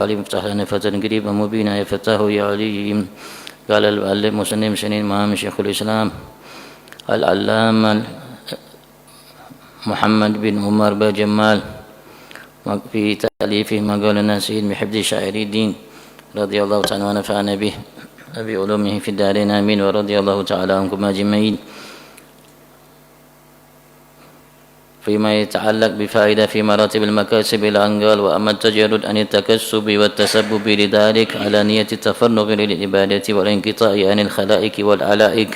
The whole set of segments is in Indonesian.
عليم افتح لنا فتحا قريبا مبينا يا فتاه يا عليم. قال المؤلف مسلم سنين إمام شيخ الإسلام العلامة محمد بن عمر بجمال في تأليفه مقال الناسين بحفظ شاعر الدين رضي الله تعالى ونفعنا به بعلومه في الدارين آمين. ورضي الله تعالى عنكم أجمعين. فيما يتعلق بفائدة في مراتب المكاسب الأنقال. وأما التجرد عن التكسب والتسبب لذلك على نية التفرغ للعبادة والانقطاع عن الخلائق والعلائق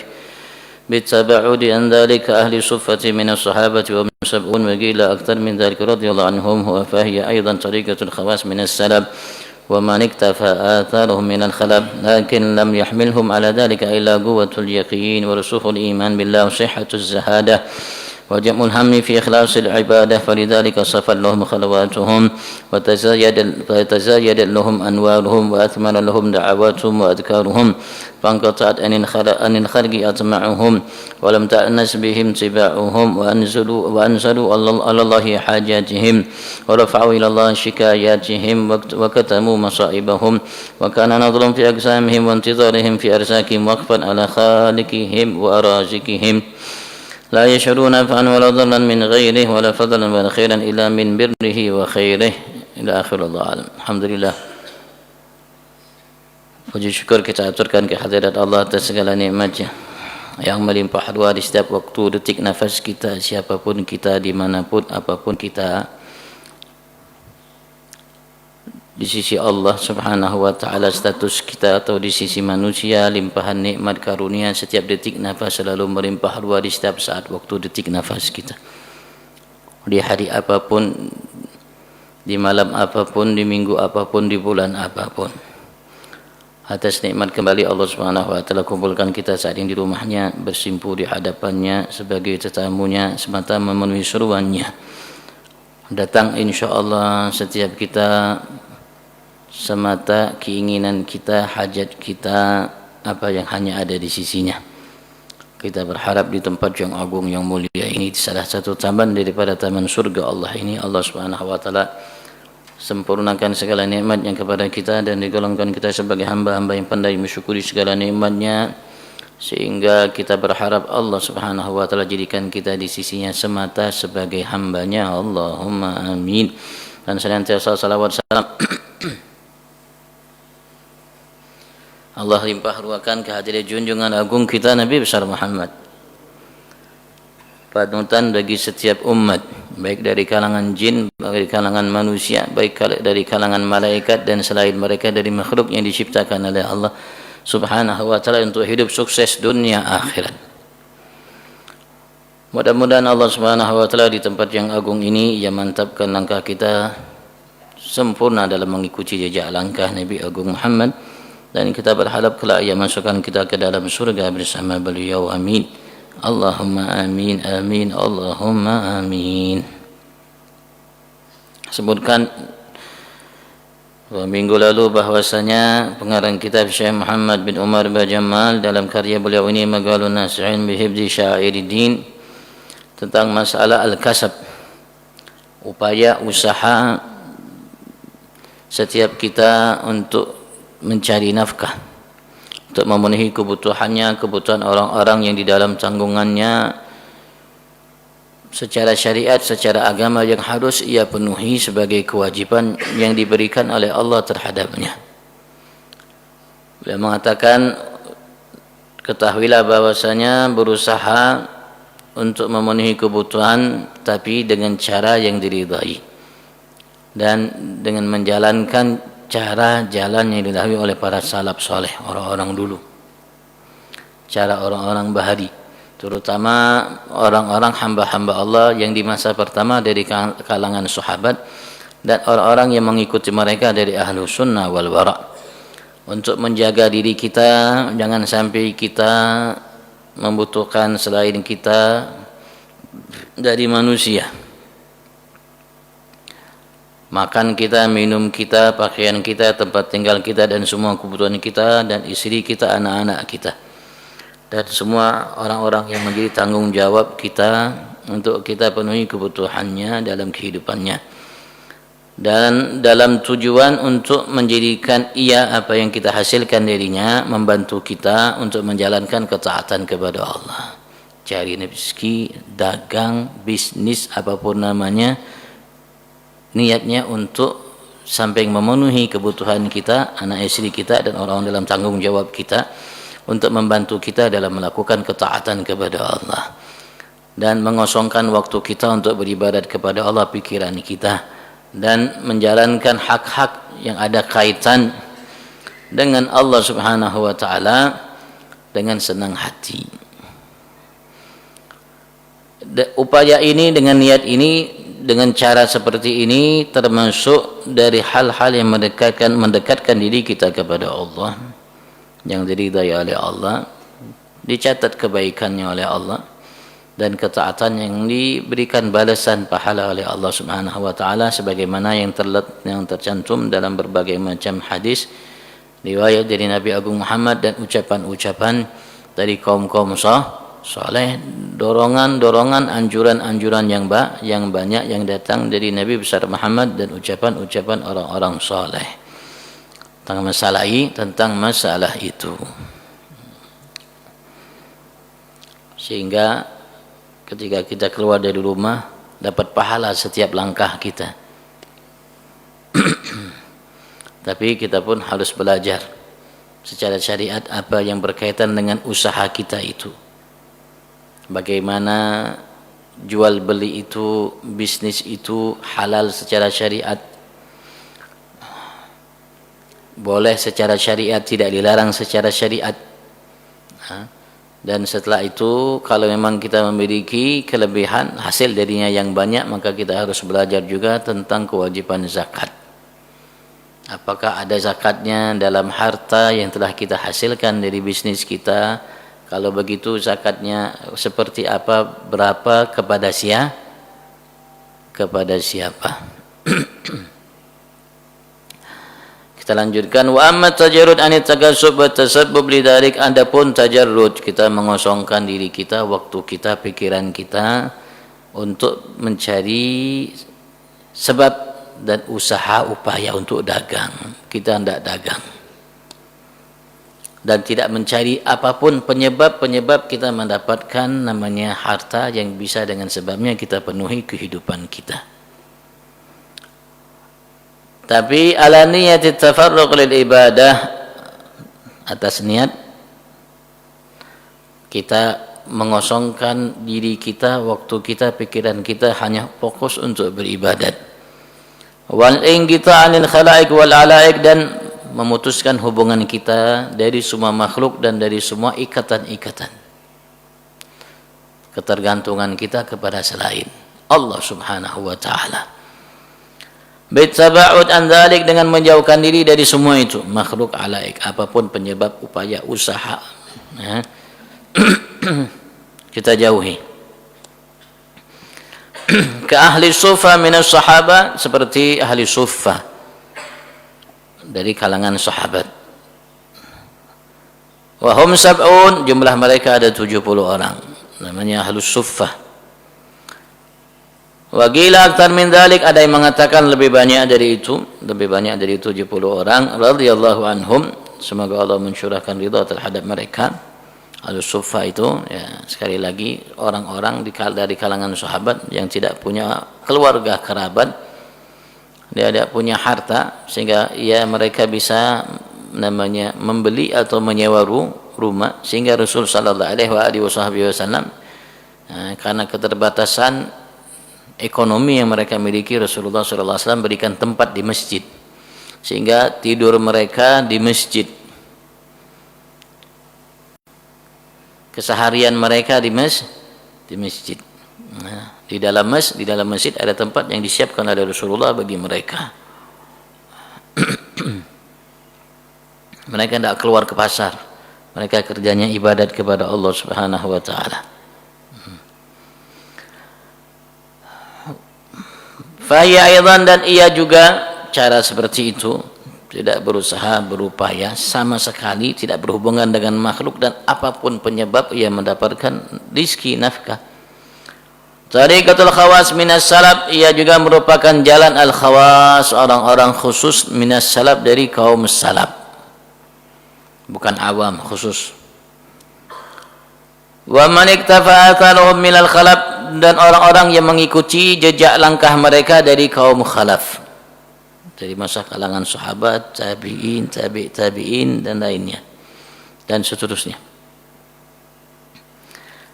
بالتباعد عن ذلك أهل الصفة من الصحابة وهم 70 وقيل أكثر من ذلك رضي الله عنهم. فهي أيضا طريقة الخواص من السلف ومن اكتفى آثارهم من الخلف، لكن لم يحملهم على ذلك إلا قوة اليقين ورسوخ الإيمان بالله وصحة الزهادة وجمع الهم في إخلاص العبادة. فلذلك صفت لهم خلواتهم وتزايد لهم أنوارهم وأثمر لهم دعواتهم وأذكارهم فانقطعت عن الخلق أطمعهم ولم تأنس بهم تباعهم وأنزلوا على الله حاجاتهم ورفعوا إلى الله شكاياتهم وكتموا مصائبهم وكان نظر في أجسامهم وانتظارهم في أرزاقهم وقفا على خالقهم وأرازقهم لا يشعرون نفعا ولا ضرا من غيره ولا فضلا ولا خيرا إلا من بره وخيره إلى آخر. الله أعلم. Alhamdulillah, puji syukur kita aturkan kehadirat Allah atas segala nikmatnya yang melimpah ruah di setiap waktu, detik, nafas kita, siapapun kita, dimanapun, apapun kita. Di sisi Allah subhanahu wa ta'ala status kita atau di sisi manusia, limpahan nikmat karunia setiap detik nafas selalu melimpah ruah di setiap saat waktu, detik, nafas kita. Di hari apapun, di malam apapun, di minggu apapun, di bulan apapun. Atas nikmat kembali Allah subhanahu wa ta'ala kumpulkan kita saat ini di rumahnya, bersimpu di hadapannya sebagai tetamunya semata memenuhi seruannya. Datang insyaAllah setiap kita semata keinginan kita, hajat kita, apa yang hanya ada di sisinya. Kita berharap di tempat yang agung, yang mulia ini, di salah satu taman daripada taman surga Allah ini, Allah subhanahu wa ta'ala sempurnakan segala nikmatnya kepada kita dan digolongkan kita sebagai hamba-hamba yang pandai mensyukuri segala nikmatnya, sehingga kita berharap Allah subhanahu wa ta'ala jadikan kita di sisinya semata sebagai hambanya. Allahumma amin. Dan senantiasa salawat salam Allah limpah ruahkan kehadiran junjungan agung kita Nabi besar Muhammad, panutan bagi setiap umat, baik dari kalangan jin, baik dari kalangan manusia, baik dari kalangan malaikat dan selain mereka dari makhluk yang diciptakan oleh Allah subhanahu wa ta'ala untuk hidup sukses dunia akhirat. Mudah-mudahan Allah subhanahu wa ta'ala di tempat yang agung ini ia mantapkan langkah kita sempurna dalam mengikuti jejak langkah Nabi Agung Muhammad, dan kita berharap kelak ia masukkan kita ke dalam surga bersama beliau. Amin. Allahumma amin, amin, Allahumma amin. Sebutkan minggu lalu bahwasanya pengarang kitab Syekh Muhammad bin Umar Bajamal dalam karya beliau ini Maqalun Nasi'in bihifdzi Sya'iriddin tentang masalah al-kasab, upaya usaha setiap kita untuk mencari nafkah, untuk memenuhi kebutuhannya, kebutuhan orang-orang yang di dalam tanggungannya secara syariat, secara agama yang harus ia penuhi sebagai kewajiban yang diberikan oleh Allah terhadapnya. Beliau mengatakan, ketahuilah bahwasanya berusaha untuk memenuhi kebutuhan tapi dengan cara yang diridai dan dengan menjalankan cara jalan yang dilalui oleh para salaf soleh, orang-orang dulu, cara orang-orang bahari, terutama orang-orang hamba-hamba Allah yang di masa pertama dari kalangan sahabat dan orang-orang yang mengikuti mereka dari ahlu sunnah wal wara, untuk menjaga diri kita jangan sampai kita membutuhkan selain kita dari manusia. Makan kita, minum kita, pakaian kita, tempat tinggal kita, dan semua kebutuhan kita, dan istri kita, anak-anak kita, dan semua orang-orang yang menjadi tanggung jawab kita untuk kita penuhi kebutuhannya dalam kehidupannya. dan dalam tujuan untuk menjadikan ia apa yang kita hasilkan darinya membantu kita untuk menjalankan ketaatan kepada Allah. Cari rezeki, dagang, bisnis, apapun namanya, niatnya untuk sampai memenuhi kebutuhan kita, anak istri kita dan orang dalam tanggung jawab kita, untuk membantu kita dalam melakukan ketaatan kepada Allah dan mengosongkan waktu kita untuk beribadat kepada Allah, pikiran kita, dan menjalankan hak-hak yang ada kaitan dengan Allah Subhanahu wa taala dengan senang hati. Upaya ini dengan niat ini, dengan cara seperti ini, termasuk dari hal-hal yang mendekatkan diri kita kepada Allah, yang diridai oleh Allah, dicatat kebaikannya oleh Allah, dan ketaatan yang diberikan balasan pahala oleh Allah Subhanahu wa taala sebagaimana yang tercantum dalam berbagai macam hadis riwayat dari Nabi Agung Muhammad dan ucapan-ucapan dari kaum-kaum saleh, dorongan-dorongan, anjuran-anjuran yang banyak yang datang dari Nabi besar Muhammad dan ucapan-ucapan orang-orang saleh tentang masalah itu, sehingga ketika kita keluar dari rumah dapat pahala setiap langkah kita. Tapi kita pun harus belajar secara syariat apa yang berkaitan dengan usaha kita itu, bagaimana jual beli itu, bisnis itu halal secara syariat, boleh secara syariat, tidak dilarang secara syariat. Dan setelah itu kalau memang kita memiliki kelebihan hasil darinya yang banyak, maka kita harus belajar juga tentang kewajiban zakat. Apakah ada zakatnya dalam harta yang telah kita hasilkan dari bisnis kita? Kalau begitu zakatnya seperti apa, berapa, kepada siapa? Kita lanjutkan, wa amma tajarrud an tagassub wa tasabbub lidzalik. Adapun tajarrud, kita mengosongkan diri kita, waktu kita, pikiran kita untuk mencari sebab dan usaha upaya untuk dagang. Kita hendak dagang dan tidak mencari apapun penyebab kita mendapatkan namanya harta yang bisa dengan sebabnya kita penuhi kehidupan kita. Tapi ala niyati tafarruq lil ibadah, atas niat kita mengosongkan diri kita, waktu kita, pikiran kita hanya fokus untuk beribadat. Wal inqita' anil khalaiq wal alaik, dan memutuskan hubungan kita dari semua makhluk dan dari semua ikatan-ikatan, ketergantungan kita kepada selain Allah Subhanahu wa taala. Bitaba'ud an dzalik, dengan menjauhkan diri dari semua itu, makhluk, alaik, apapun penyebab, upaya, usaha, kita jauhi. Ke ahli sufa minas sahabat, seperti ahli sufa dari kalangan sahabat. Wa hum sab'un, jumlah mereka ada 70 orang, namanya ahli sufa. Wa qila aktsar min dzalik, ada yang mengatakan lebih banyak dari itu, 70 orang radhiyallahu anhum, semoga Allah mencurahkan ridha terhadap mereka. Al-Suffa itu ya, sekali lagi orang-orang dari kalangan sahabat yang tidak punya keluarga kerabat, dia tidak punya harta sehingga mereka bisa namanya membeli atau menyewa rumah, sehingga Rasul sallallahu alaihi wasallam karena keterbatasan ekonomi yang mereka miliki, Rasulullah sallallahu alaihi wasallam berikan tempat di masjid, sehingga tidur mereka di masjid, keseharian mereka di masjid. Di dalam masjid ada tempat yang disiapkan oleh Rasulullah bagi mereka. Mereka tidak keluar ke pasar, mereka kerjanya ibadat kepada Allah Subhanahu wa taala. Fahya aidan, dan ia juga cara seperti itu, tidak berusaha, berupaya, sama sekali tidak berhubungan dengan makhluk dan apapun penyebab ia mendapatkan rizki, nafkah. Tariqatul khawas minas salaf, ia juga merupakan jalan al-khawas, orang-orang khusus minas salaf, dari kaum salaf, bukan awam, khusus. Wa man iktafa atharuhum minal khalaf, dan orang-orang yang mengikuti jejak langkah mereka dari kaum khalaf, dari masa kalangan sahabat, tabi'in, tabi'in dan lainnya dan seterusnya.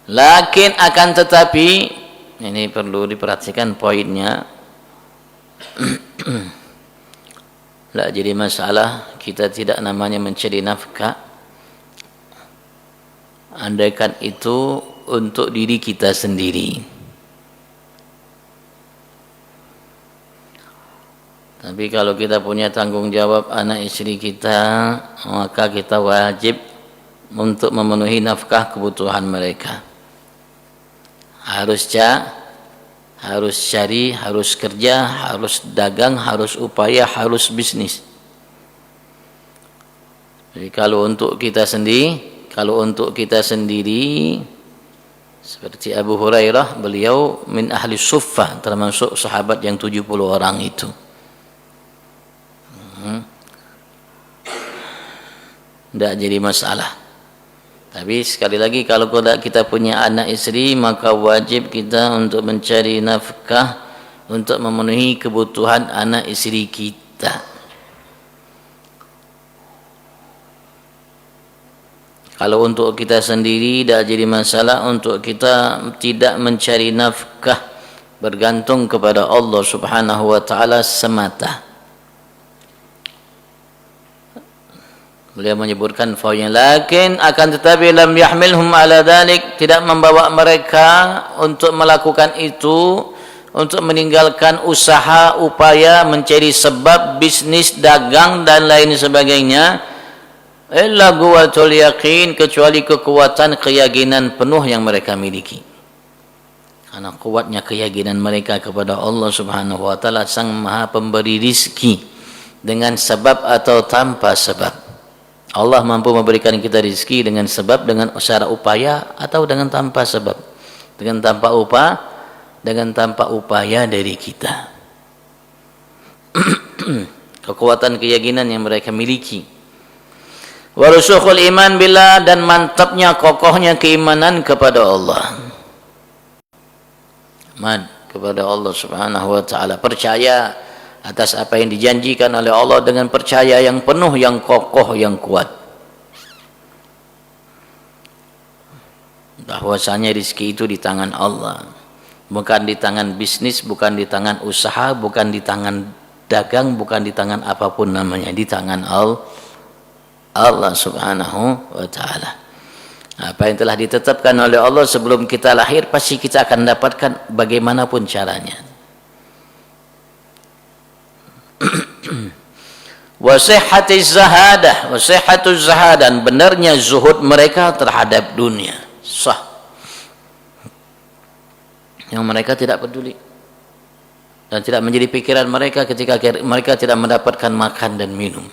Lakin akan tetapi, ini perlu diperhatikan poinnya. Tidak jadi masalah kita tidak namanya mencari nafkah, andaikan itu untuk diri kita sendiri. Tapi kalau kita punya tanggung jawab anak istri kita, maka kita wajib untuk memenuhi nafkah kebutuhan mereka. Harus cari, harus kerja, harus dagang, harus upaya, harus bisnis. Jadi kalau untuk kita sendiri, seperti Abu Hurairah, beliau min ahli suffah, termasuk sahabat yang 70 orang itu. Tidak jadi masalah. Tapi sekali lagi, kalau kita punya anak istri, maka wajib kita untuk mencari nafkah untuk memenuhi kebutuhan anak istri kita. Kalau untuk kita sendiri tidak jadi masalah, untuk kita tidak mencari nafkah, bergantung kepada Allah Subhanahu wa taala semata. Beliau menyebutkan fawaidnya, lakin akan tetapi lam yahmilhum ala dzalik, tidak membawa mereka untuk melakukan itu, untuk meninggalkan usaha, upaya mencari sebab bisnis, dagang dan lain sebagainya, illa quwwatul yaqin, kecuali kekuatan keyakinan penuh yang mereka miliki. Karena kuatnya keyakinan mereka kepada Allah Subhanahu wa taala, Sang Maha Pemberi rizki, dengan sebab atau tanpa sebab. Allah mampu memberikan kita rezeki dengan sebab, dengan secara upaya, atau dengan tanpa sebab, dengan tanpa upaya dari kita. Kekuatan keyakinan yang mereka miliki. Wa rusukhul iman billah, dan mantapnya, kokohnya keimanan kepada Allah. Kepada Allah Subhanahu wa taala, percaya atas apa yang dijanjikan oleh Allah dengan percaya yang penuh, yang kokoh, yang kuat, bahwasanya rezeki itu di tangan Allah, bukan di tangan bisnis, bukan di tangan usaha, bukan di tangan dagang, bukan di tangan apapun namanya, di tangan Allah Subhanahu wa taala. Apa yang telah ditetapkan oleh Allah sebelum kita lahir, pasti kita akan dapatkan bagaimanapun caranya. Wasihhatuz zahadah, dan benarnya zuhud mereka terhadap dunia, sah, yang mereka tidak peduli dan tidak menjadi pikiran mereka ketika mereka tidak mendapatkan makan dan minum,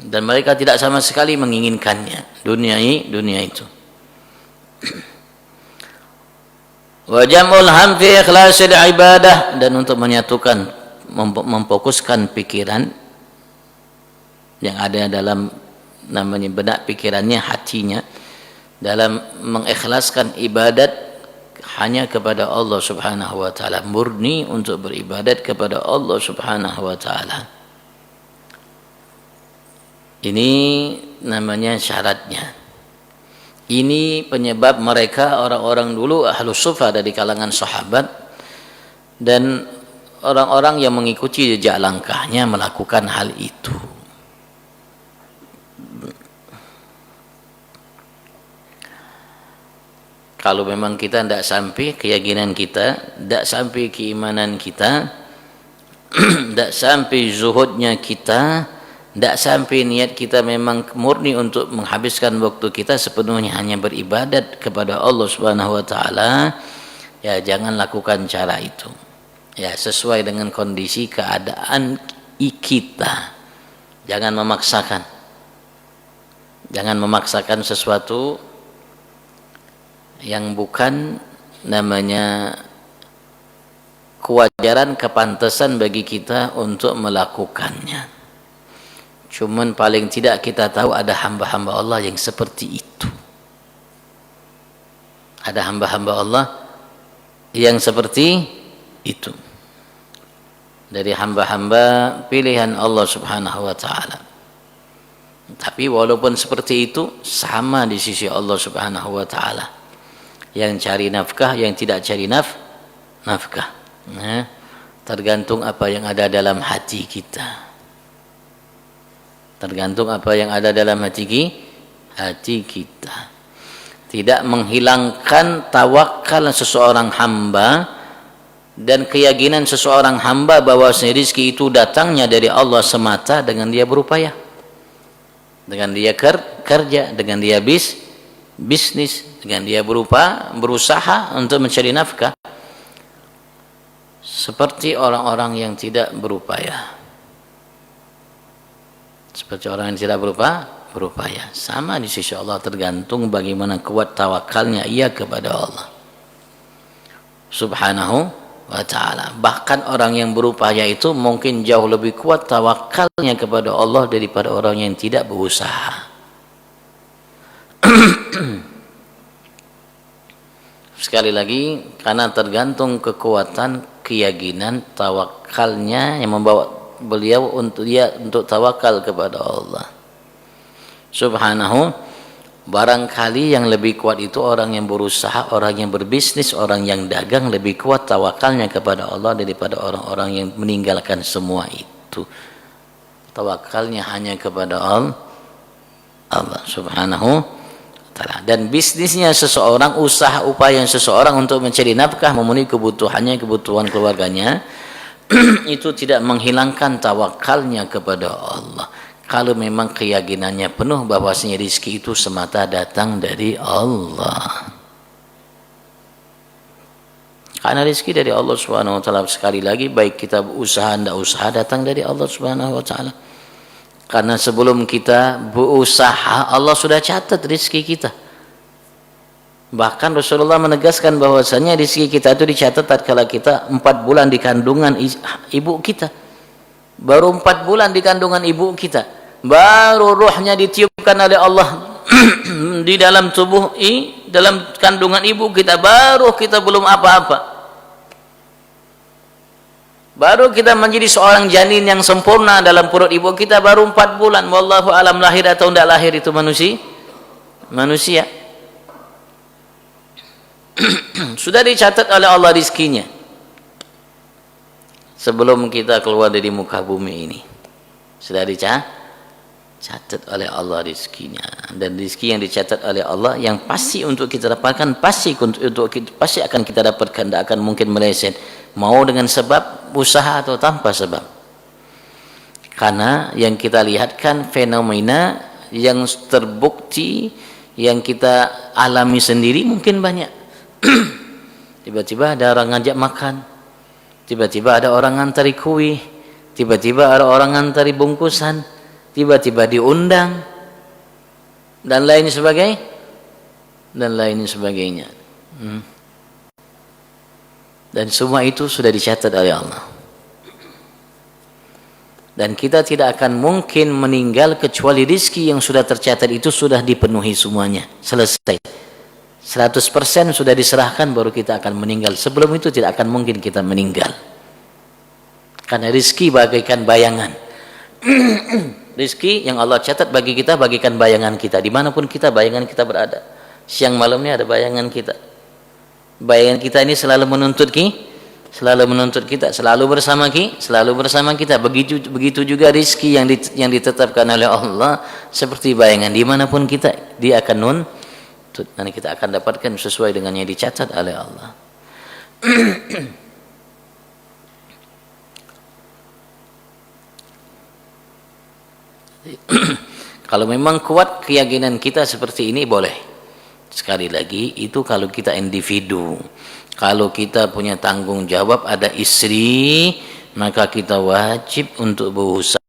dan mereka tidak sama sekali menginginkannya, dunia itu. Wa jam'ul ham fi ikhlasil ibadah, dan untuk menyatukan, memfokuskan pikiran yang ada dalam namanya benak pikirannya, hatinya, dalam mengikhlaskan ibadat hanya kepada Allah Subhanahu wa taala, murni untuk beribadat kepada Allah Subhanahu wa taala. Ini namanya syaratnya. Ini penyebab mereka, orang-orang dulu ahlus suffah dari kalangan sahabat dan orang-orang yang mengikuti jejak langkahnya melakukan hal itu. Kalau memang kita tidak sampai keyakinan kita, tidak sampai keimanan kita, tidak sampai zuhudnya kita, tidak sampai niat kita memang murni untuk menghabiskan waktu kita sepenuhnya hanya beribadat kepada Allah Subhanahu wa taala, ya jangan lakukan cara itu. Ya, sesuai dengan kondisi keadaan kita. Jangan memaksakan sesuatu yang bukan namanya kewajaran, kepantasan bagi kita untuk melakukannya. Cuman paling tidak kita tahu ada hamba-hamba Allah yang seperti itu. Ada hamba-hamba Allah yang seperti itu. Dari hamba-hamba pilihan Allah Subhanahu wa taala. Tapi walaupun seperti itu, sama di sisi Allah Subhanahu wa taala. Yang cari nafkah, yang tidak cari nafkah. Nah, tergantung apa yang ada dalam hati kita. Tergantung apa yang ada dalam hati kita. Tidak menghilangkan tawakal seseorang hamba dan keyakinan seseorang hamba bahwa rezeki itu datangnya dari Allah semata dengan dia berupaya, dengan dia kerja, dengan dia bisnis, dengan dia berusaha untuk mencari nafkah. Seperti orang-orang yang tidak berupaya. Seperti orang yang tidak berupaya. Sama di sisi Allah, tergantung bagaimana kuat tawakalnya ia kepada Allah Subhanahu wa ta'ala. Bahkan orang yang berupaya itu mungkin jauh lebih kuat tawakalnya kepada Allah daripada orang yang tidak berusaha. Sekali lagi, karena tergantung kekuatan, keyakinan, tawakalnya yang membawa beliau untuk tawakal kepada Allah Subhanahu. Barangkali yang lebih kuat itu orang yang berusaha, orang yang berbisnis, orang yang dagang, lebih kuat tawakalnya kepada Allah daripada orang-orang yang meninggalkan semua itu. Tawakalnya hanya kepada Allah Subhanahu wa ta'ala. Dan bisnisnya seseorang, usaha upaya seseorang untuk mencari nafkah, memenuhi kebutuhannya, kebutuhan keluarganya, itu tidak menghilangkan tawakalnya kepada Allah. Kalau memang keyakinannya penuh bahwasanya rezeki itu semata datang dari Allah. Karena rezeki dari Allah Subhanahu wa taala, sekali lagi baik kita usaha tidak usaha datang dari Allah Subhanahu wa taala. Karena sebelum kita berusaha Allah sudah catat rezeki kita. Bahkan Rasulullah menegaskan bahwasanya rezeki kita itu dicatat tatkala kita 4 bulan di kandungan ibu kita. Baru 4 bulan di kandungan ibu kita, baru ruhnya ditiupkan oleh Allah di dalam tubuh dalam kandungan ibu kita, baru kita belum apa-apa. Baru kita menjadi seorang janin yang sempurna dalam perut ibu kita baru 4 bulan. Wallahu alam lahir atau tidak lahir itu manusia. Sudah dicatat oleh Allah rizkinya sebelum kita keluar dari muka bumi ini. Sudah dicatat oleh Allah rizkinya. Dan rizki yang dicatat oleh Allah yang pasti untuk kita dapatkan, pasti akan kita dapatkan, tidak akan mungkin meleset, mau dengan sebab usaha atau tanpa sebab. Karena yang kita lihatkan fenomena yang terbukti, yang kita alami sendiri mungkin banyak. Tiba-tiba ada orang ngajak makan, tiba-tiba ada orang ngantari kue, tiba-tiba ada orang ngantari bungkusan, tiba-tiba diundang, dan lain sebagainya. Dan semua itu sudah dicatat oleh Allah. Dan kita tidak akan mungkin meninggal kecuali rizki yang sudah tercatat itu sudah dipenuhi semuanya, selesai. 100% sudah diserahkan baru kita akan meninggal. Sebelum itu tidak akan mungkin kita meninggal. Karena rizki bagaikan bayangan. Rizki yang Allah catat bagi kita bagaikan bayangan kita. Dimanapun kita, bayangan kita berada. Siang malamnya ada bayangan kita. Bayangan kita ini selalu menuntut kita, selalu bersama kita. Begitu juga rizki yang ditetapkan oleh Allah seperti bayangan. Dimanapun kita, dia akan dan kita akan dapatkan sesuai dengan yang dicatat oleh Allah. Kalau memang kuat keyakinan kita seperti ini boleh. Sekali lagi itu kalau kita individu. Kalau kita punya tanggung jawab, ada istri, maka kita wajib untuk berusaha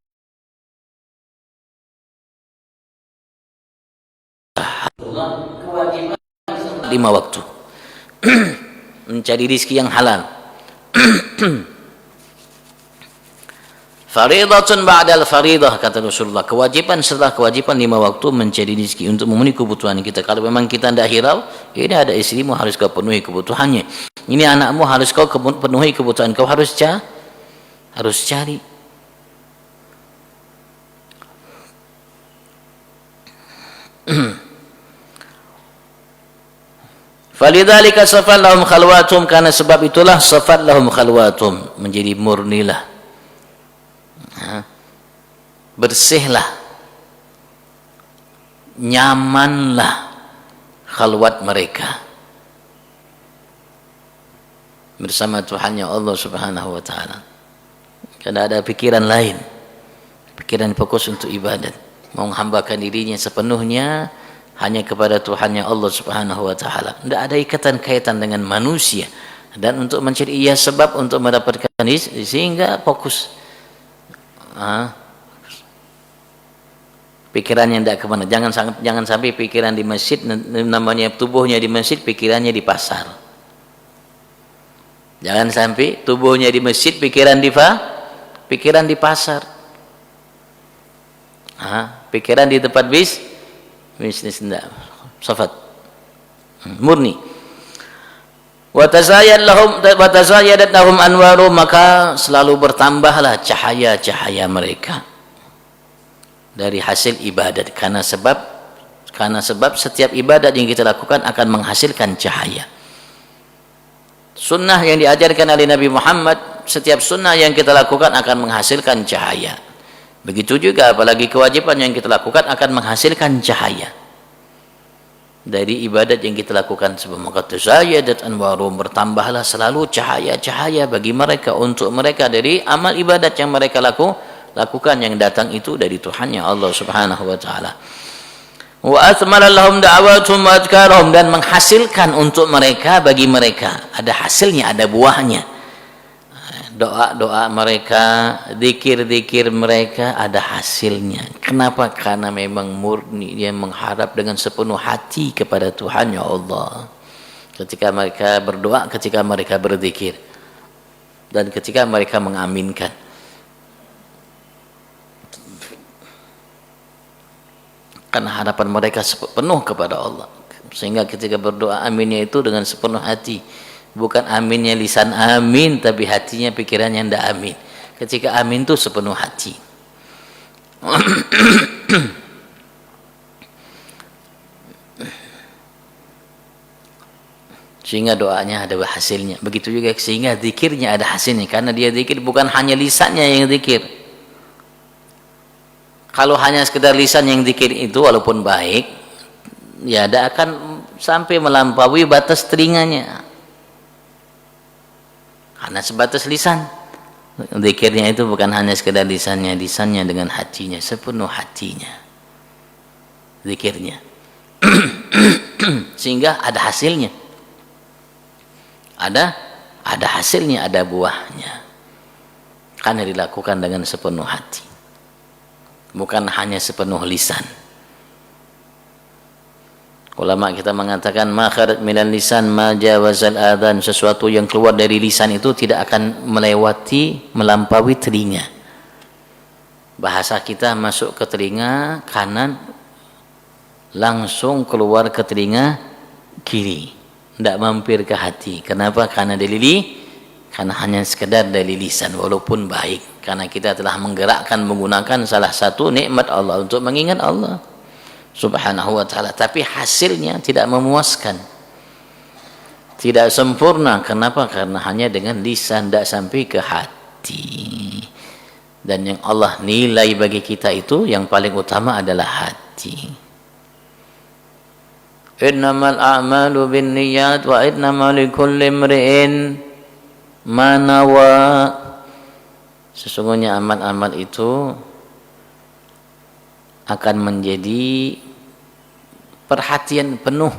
5 waktu. mencari rizki yang halal. Faridatun ba'dal faridah, kata Rasulullah, kewajiban setelah kewajiban 5 waktu mencari rezeki untuk memenuhi kebutuhan kita. Kalau memang kita tidak hirau, ini ada istrimu harus kau penuhi kebutuhannya, ini anakmu harus kau penuhi kebutuhan, kau harus cari. Falidzalika safat lahum khalwatum, karena sebab itulah safat lahum khalwatum, menjadi murnilah, bersihlah, nyamanlah khalwat mereka bersama Tuhannya Allah Subhanahu wa taala. Karena ada pikiran lain, pikiran fokus untuk ibadat, mau menghambakan dirinya sepenuhnya hanya kepada Tuhannya Allah Subhanahu wa taala. Tidak ada ikatan-kaitan dengan manusia, dan untuk mencari sebab untuk mendapatkan sehingga fokus. Pikirannya tidak kemana. Jangan sampai pikiran di masjid, namanya tubuhnya di masjid, pikirannya di pasar. Jangan sampai tubuhnya di masjid, pikiran di pasar. Pikiran di tempat bisnis tidak. Safat murni. Wa tazayadat lahum anwaru, maka selalu bertambahlah cahaya-cahaya mereka dari hasil ibadat, karena sebab setiap ibadat yang kita lakukan akan menghasilkan cahaya. Sunnah yang diajarkan oleh Nabi Muhammad, setiap sunnah yang kita lakukan akan menghasilkan cahaya. Begitu juga apalagi kewajiban yang kita lakukan akan menghasilkan cahaya dari ibadat yang kita lakukan. Sebab maka tazayadat anwarum, bertambahlah selalu cahaya-cahaya bagi mereka, untuk mereka dari amal ibadat yang mereka lakukan yang datang itu dari Tuhannya Allah Subhanahu wa taala. Wa athmala lahum da'awatuhum wa adhkarahum, dan menghasilkan untuk mereka, bagi mereka ada hasilnya, ada buahnya. Doa-doa mereka, zikir-zikir mereka ada hasilnya. Kenapa? Karena memang murni, dia mengharap dengan sepenuh hati kepada Tuhannya Allah. Ketika mereka berdoa, ketika mereka berzikir, dan ketika mereka mengaminkan. Karena harapan mereka penuh kepada Allah, sehingga ketika berdoa aminnya itu dengan sepenuh hati. Bukan aminnya lisan amin, tapi hatinya, pikirannya tidak amin. Ketika amin itu sepenuh hati. Sehingga doanya ada hasilnya. Begitu juga sehingga zikirnya ada hasilnya, karena dia zikir bukan hanya lisannya yang zikir. Kalau hanya sekedar lisan yang zikir itu walaupun baik, ya tidak akan sampai melampaui batas telinganya. Karena sebatas lisan. Zikirnya itu bukan hanya sekedar lisannya dengan hatinya, sepenuh hatinya zikirnya. Sehingga ada hasilnya, ada hasilnya, ada buahnya, karena dilakukan dengan sepenuh hati, bukan hanya sepenuh lisan. Ulama kita mengatakan ma kharat minal lisan ma jawazal adhan, sesuatu yang keluar dari lisan itu tidak akan melampaui telinga. Bahasa kita masuk ke telinga kanan langsung keluar ke telinga kiri, tidak mampir ke hati. Kenapa? Karena hanya sekedar dari lisan, walaupun baik, karena kita telah menggunakan salah satu nikmat Allah untuk mengingat Allah Subhanahu wa ta'ala, tapi hasilnya tidak memuaskan, tidak sempurna. Kenapa? Karena hanya dengan lisan, tidak sampai ke hati. Dan yang Allah nilai bagi kita itu yang paling utama adalah hati. Innamal a'malu binniyat wa innamal likulli imri'in ma nawa. Sesungguhnya amal-amal itu akan menjadi perhatian penuh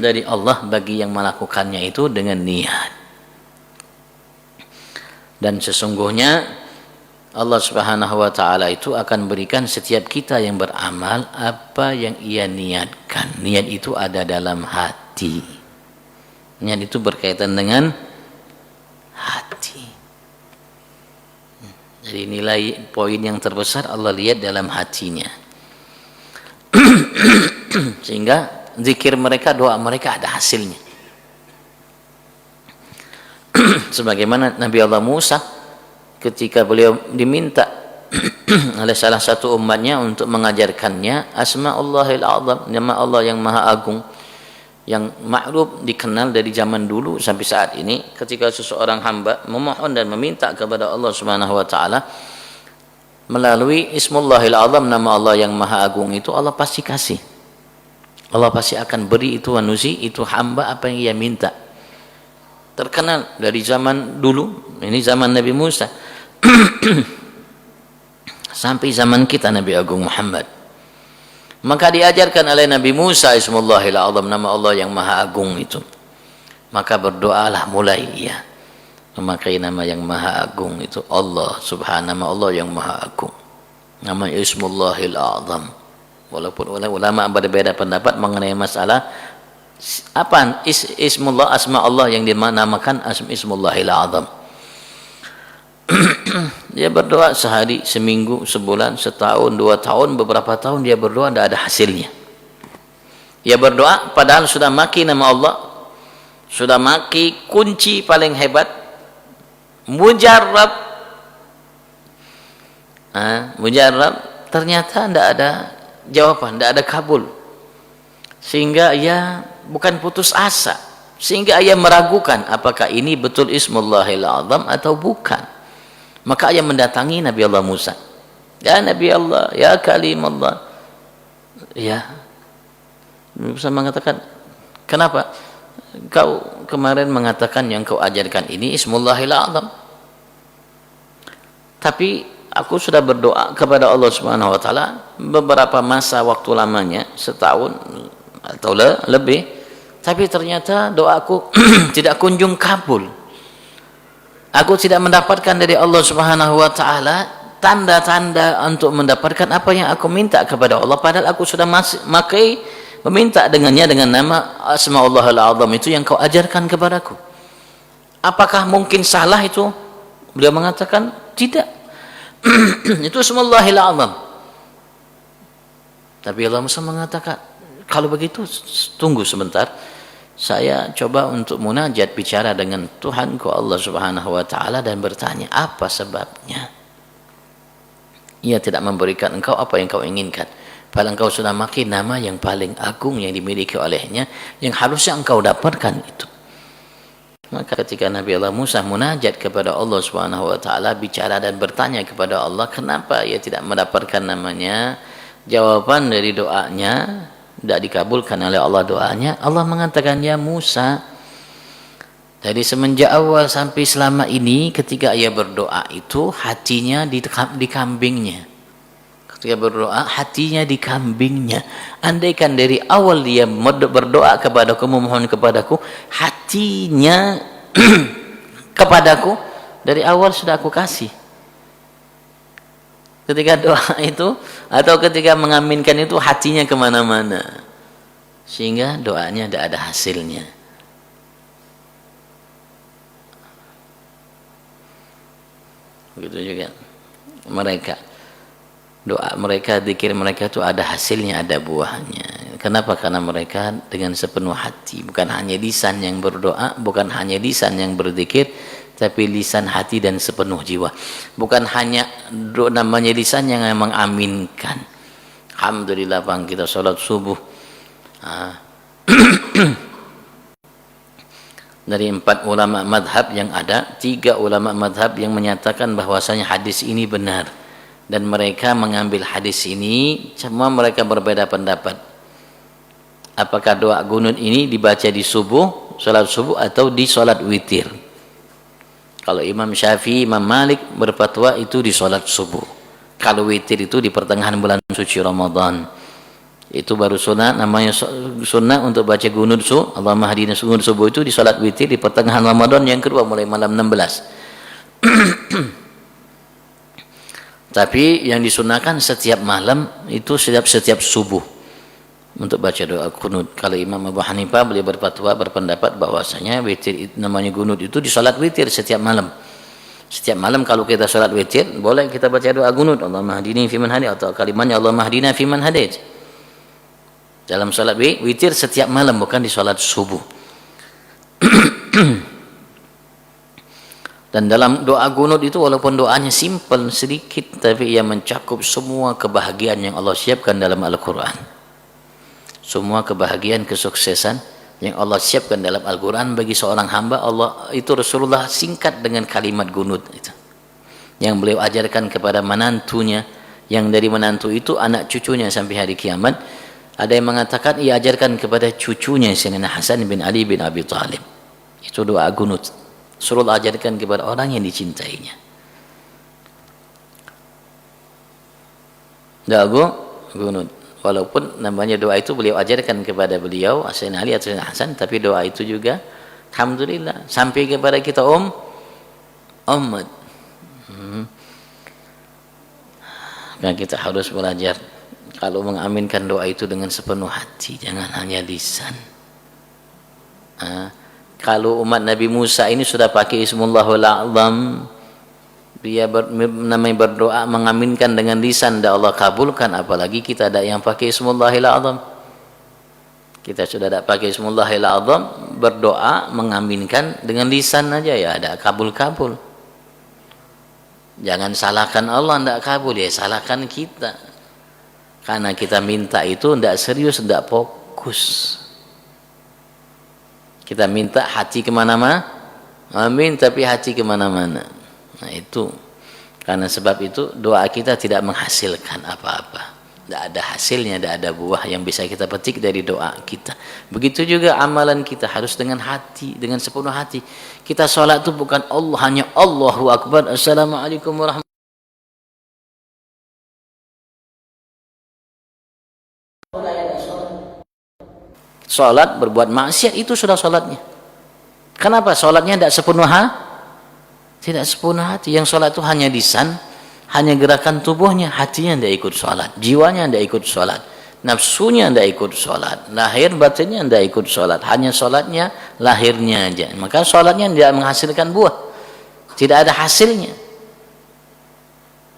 dari Allah bagi yang melakukannya itu dengan niat. Dan sesungguhnya Allah Subhanahu wa ta'ala itu akan berikan setiap kita yang beramal apa yang ia niatkan. Niat itu ada dalam hati. Niat itu berkaitan dengan hati. Jadi nilai poin yang terbesar Allah lihat dalam hatinya. Sehingga zikir mereka, doa mereka ada hasilnya. Sebagaimana Nabi Allah Musa ketika beliau diminta oleh salah satu umatnya untuk mengajarkannya Asma'ullahil A'zam, nama Allah yang Maha Agung, yang ma'ruf dikenal dari zaman dulu sampai saat ini. Ketika seseorang hamba memohon dan meminta kepada Allah Subhanahu wa taala melalui Ismullahil A'zam, nama Allah yang Maha Agung itu, Allah pasti kasih. Allah pasti akan beri itu manusia, itu hamba apa yang ia minta. Terkenal dari zaman dulu, ini zaman Nabi Musa sampai zaman kita Nabi Agung Muhammad. Maka diajarkan oleh Nabi Musa Ismullahil A'zam, nama Allah yang Maha Agung itu. Maka berdoalah mulai ia memakai nama yang Maha Agung itu, Allah Subhanahu, nama Allah yang Maha Agung, nama Ismullahil A'zam. Walaupun ulama berbeda pendapat mengenai masalah apa ismullah, asma Allah yang dinamakan Ismullahil A'zam. Dia berdoa sehari, seminggu, sebulan, setahun, 2 tahun, beberapa tahun dia berdoa, tidak ada hasilnya. Dia berdoa padahal sudah maki nama Allah, sudah maki kunci paling hebat, mujarrab. Mujarrab, ternyata tidak ada jawaban, tidak ada kabul. Sehingga ia bukan putus asa, sehingga ia meragukan apakah ini betul Ismullahil A'zam atau bukan. Maka ia mendatangi Nabi Allah Musa. Ya Nabi Allah, ya Kalim Allah. Ya, Musa mengatakan, kenapa kau kemarin mengatakan yang kau ajarkan ini Ismullahil A'zam, tapi aku sudah berdoa kepada Allah Subhanahu wa taala beberapa masa waktu lamanya, setahun atau lebih, tapi ternyata doaku tidak kunjung kabul. Aku tidak mendapatkan dari Allah Subhanahu wa taala tanda-tanda untuk mendapatkan apa yang aku minta kepada Allah, padahal aku sudah makai meminta dengannya dengan nama Asma'ullahil A'zam itu yang kau ajarkan kepadaku. Apakah mungkin salah itu? Beliau mengatakan tidak. Itu Ismullahil A'zam. Tapi Allah Musa mengatakan, kalau begitu tunggu sebentar, saya coba untuk munajat, bicara dengan Tuhanku Allah Subhanahu wa taala dan bertanya apa sebabnya ia tidak memberikan engkau apa yang kau inginkan, padahal engkau sudah maki nama yang paling agung yang dimiliki olehnya, yang harusnya engkau dapatkan itu. Maka ketika Nabi Allah Musa munajat kepada Allah Subhanahu wa taala, bicara dan bertanya kepada Allah kenapa ia tidak mendapatkan namanya, jawaban dari doanya tidak dikabulkan oleh Allah doanya. Allah mengatakan, ya Musa, dari semenjak awal sampai selama ini ketika ia berdoa itu hatinya di kambingnya. Ketika berdoa hatinya di kambingnya. Andaikan dari awal dia berdoa kepadaku, memohon kepadaku, hatinya kepadaku dari awal sudah aku kasih. Ketika doa itu atau ketika mengaminkan itu hatinya kemana-mana, sehingga doanya tidak ada hasilnya. Begitu juga mereka, doa mereka, zikir mereka itu ada hasilnya, ada buahnya. Kenapa? Karena mereka dengan sepenuh hati, bukan hanya lisan yang berdoa, bukan hanya lisan yang berzikir, tapi lisan, hati dan sepenuh jiwa. Bukan hanya namanya lisan yang mengaminkan. Alhamdulillah bang, kita sholat subuh. Dari 4 ulama madhab yang ada, 3 ulama madhab yang menyatakan bahwasanya hadis ini benar, dan mereka mengambil hadis ini, semua mereka berbeda pendapat. Apakah doa gunut ini dibaca di subuh, sholat subuh, atau di sholat witir? Kalau Imam Syafi'i, Imam Malik berfatwa itu di sholat subuh. Kalau witir itu di pertengahan bulan suci Ramadan. Itu baru sunnah, namanya sunnah untuk baca gunut subuh. Allahumma hadina gunut subuh itu di sholat witir di pertengahan Ramadan yang kedua mulai malam 16. Tapi yang disunnahkan setiap malam itu setiap subuh. untuk baca doa kunut. Kalau Imam Abu Hanifah beliau berpendapat bahwasanya witir namanya kunut itu di salat witir setiap malam. Setiap malam kalau kita salat witir boleh kita baca doa kunut, Allahumma hdini fiman hadait, atau kalimatnya Allahumma hdina fiman hadait. Dalam salat witir setiap malam, bukan di salat subuh. Dan dalam doa kunut itu walaupun doanya simple sedikit, tapi ia mencakup semua kebahagiaan yang Allah siapkan dalam Al-Quran. Semua kebahagiaan, kesuksesan yang Allah siapkan dalam Al-Quran bagi seorang hamba Allah itu Rasulullah singkat dengan kalimat kunut itu, yang beliau ajarkan kepada menantunya, yang dari menantu itu anak cucunya sampai hari kiamat. Ada yang mengatakan ia ajarkan kepada cucunya Sayyidina Hasan bin Ali bin Abi Thalib. Itu doa kunut Rasulullah ajarkan kepada orang yang dicintainya. Doa kunut, walaupun namanya doa itu beliau ajarkan kepada beliau Sayyidina Ali atau Sayyidina Hasan, tapi doa itu juga alhamdulillah sampai kepada kita umat. Dan kita harus belajar kalau mengaminkan doa itu dengan sepenuh hati, jangan hanya lisan. Kalau umat Nabi Musa ini sudah pakai Ismullahul A'zam, dia namanya berdoa mengaminkan dengan lisan dan Allah kabulkan, apalagi kita ada yang pakai Ismullahil A'zam. Kita sudah ada pakai Ismullahil A'zam, berdoa mengaminkan dengan lisan aja ya ada kabul-kabul. Jangan salahkan Allah tidak kabul, ya salahkan kita, karena kita minta itu tidak serius, tidak fokus. Kita minta hati kemana-mana, amin, tapi hati kemana-mana. Nah itu, karena sebab itu doa kita tidak menghasilkan apa-apa, tidak ada hasilnya, tidak ada buah yang bisa kita petik dari doa kita. Begitu juga amalan kita harus dengan hati, dengan sepenuh hati. Kita sholat itu bukan Allah, hanya Allahu Akbar, Assalamualaikum warahmatullahi wabarakatuh. Sholat berbuat maksiat itu sudah sholatnya. Kenapa sholatnya tidak sepenuh hati? Tidak sepenuh hati. Yang sholat itu hanya lisan, hanya gerakan tubuhnya, hatinya tidak ikut sholat, jiwanya tidak ikut sholat, nafsunya tidak ikut sholat, lahir batinnya tidak ikut sholat, hanya sholatnya lahirnya aja. Maka sholatnya tidak menghasilkan buah, tidak ada hasilnya.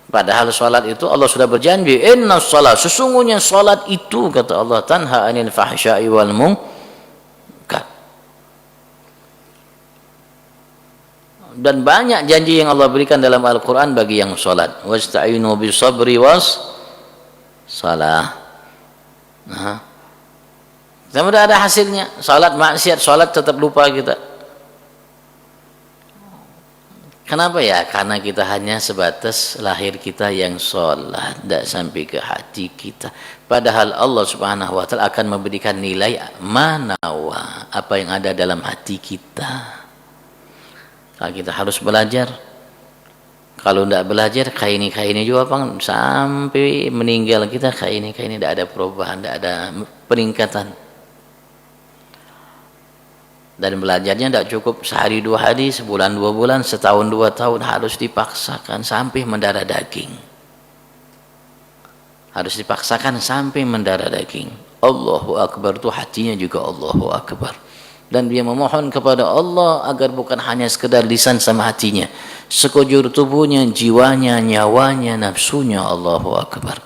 Padahal sholat itu Allah sudah berjanji, inna sholat, sesungguhnya sholat itu kata Allah tanha anil fahsya'i wal munkar. Dan banyak janji yang Allah berikan dalam Al-Quran bagi yang sholat. Wasta'inu bisabri was salah. Nah, tidak ada hasilnya. Sholat maksiat, sholat tetap lupa kita. Kenapa ya? Karena kita hanya sebatas lahir kita yang sholat, tidak sampai ke hati kita. Padahal Allah Subhanahu wa Ta'ala akan memberikan nilai manawa, apa yang ada dalam hati kita. Nah, kita harus belajar. Kalau tidak belajar, kaini juga bang, sampai meninggal kita kaini tidak ada perubahan, tidak ada peningkatan. Dan belajarnya tidak cukup sehari dua hari, sebulan dua bulan, setahun dua tahun, harus dipaksakan sampai mendarah daging. Harus dipaksakan sampai mendarah daging. Allahu Akbar itu hatinya juga Allahu Akbar. Dan dia memohon kepada Allah agar bukan hanya sekedar lisan sama hatinya, sekujur tubuhnya, jiwanya, nyawanya, nafsunya Allahu Akbar.